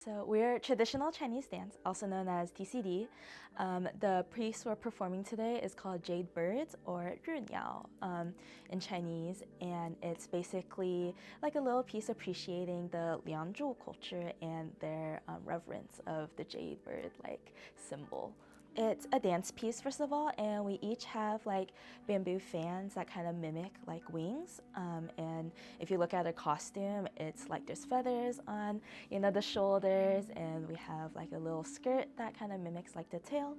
So we're traditional Chinese dance, also known as TCD. The piece we're performing today is called Jade Birds, or 日鸟 in Chinese, and it's basically like a little piece appreciating the Liangzhu culture and their reverence of the jade bird like symbol. It's a dance piece, first of all, and we each have like bamboo fans that kind of mimic like wings. And if you look at a costume, it's like there's feathers on, the shoulders, and we have like a little skirt that kind of mimics like the tail.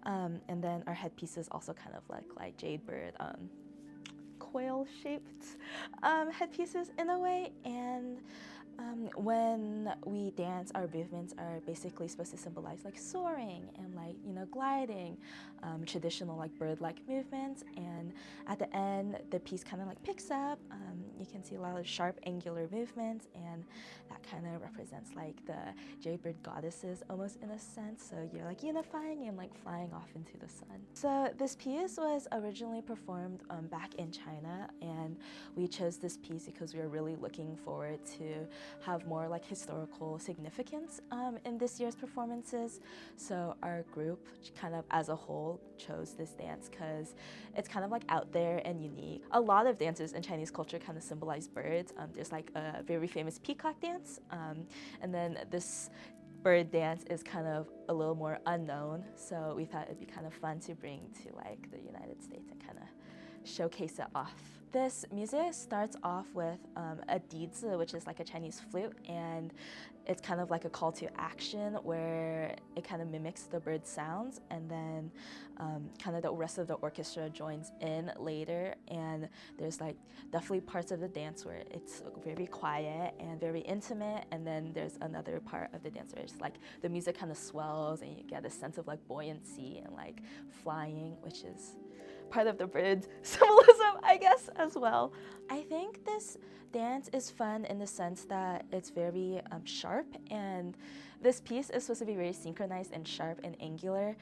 And then our headpieces also kind of look like jade bird, quail-shaped headpieces in a way. And when we dance, our movements are basically supposed to symbolize like soaring and like, gliding, traditional like bird-like movements. And at the end, the piece kind of like picks up. You can see a lot of sharp angular movements, and that kind of represents like the jade bird goddesses almost in a sense. So you're like unifying and like flying off into the sun. So this piece was originally performed back in China, and we chose this piece because we were really looking forward to have more like historical significance in this year's performances. So our group kind of as a whole chose this dance because it's kind of like out there and unique. A lot of dances in Chinese culture kind of symbolize birds. There's like a very famous peacock dance, and then this bird dance is kind of a little more unknown. So we thought it'd be kind of fun to bring to like the United States and kind of showcase it off. This music starts off with a dizi, which is like a Chinese flute, and it's kind of like a call to action where it kind of mimics the bird sounds, and then kind of the rest of the orchestra joins in later, and there's like definitely parts of the dance where it's very quiet and very intimate, and then there's another part of the dance where it's like the music kind of swells and you get a sense of like buoyancy and like flying, which is part of the bird symbolism, I guess, as well. I think this dance is fun in the sense that it's very sharp, and this piece is supposed to be very synchronized and sharp and angular.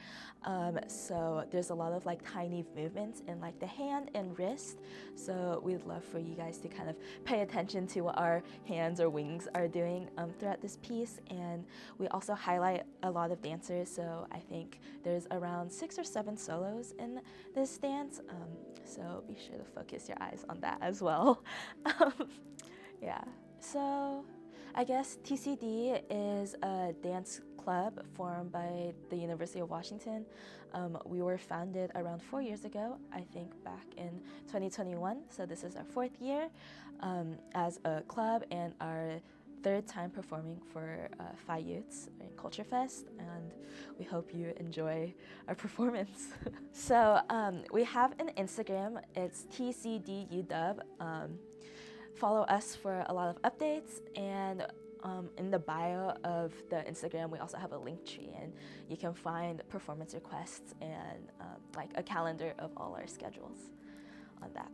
So there's a lot of like tiny movements in like the hand and wrist. So we'd love for you guys to kind of pay attention to what our hands or wings are doing throughout this piece. And we also highlight a lot of dancers. So I think there's around 6 or 7 solos in this dance. So be sure to focus your eyes on that as well. Yeah, so I guess TCD is a dance club formed by the University of Washington. We were founded around 4 years ago, I think back in 2021. So this is our 4th year as a club, and our 3rd time performing for FIUTS in CulturalFest, and we hope you enjoy our performance. So we have an Instagram, it's TCDUW. Follow us for a lot of updates, and in the bio of the Instagram we also have a link tree, and you can find performance requests and like a calendar of all our schedules on that.